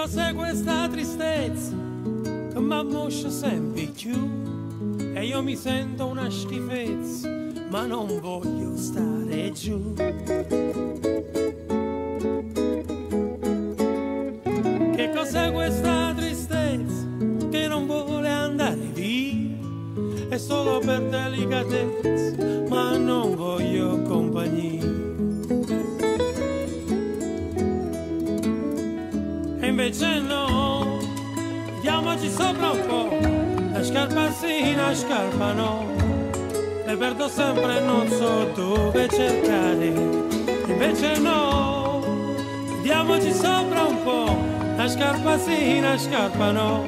cos'è questa tristezza che mi ammoscia sempre più? E io mi sento una schifezza, ma non voglio stare giù. Che cos'è questa tristezza che non vuole andare via? È solo per delicatezza, ma non voglio compagnia. E invece no, diamoci sopra un po'. La scarpa sì, la scarpa no. Le perdo sempre, non so dove cercare. Invece no, diamoci sopra un po'. La scarpa sì, la scarpa no.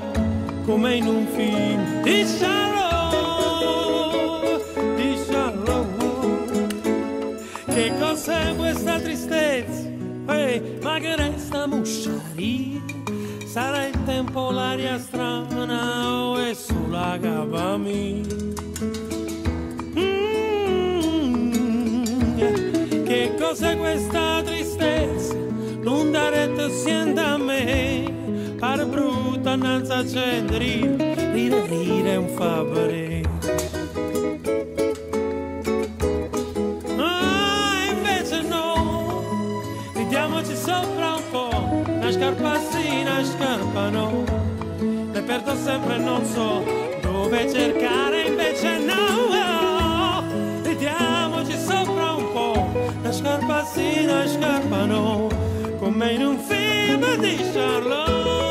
Come in un film di Charlot, di Charlot. Che cos'è questa tristezza? Ma che resta musciaria? Sarà il tempo, l'aria strana o è sulla capa mia? Che cos'è questa tristezza? Non dare te siente a me. Pare brutta innanzi a accendere, rire un favore. Invece no, ridiamoci sopra un po'. La scarpa sì, la scarpa no. Le perdo sempre, non so dove cercare. Invece no, ridiamoci sopra un po'. La scarpa sì, la scarpa no. Come in un film di Charlot.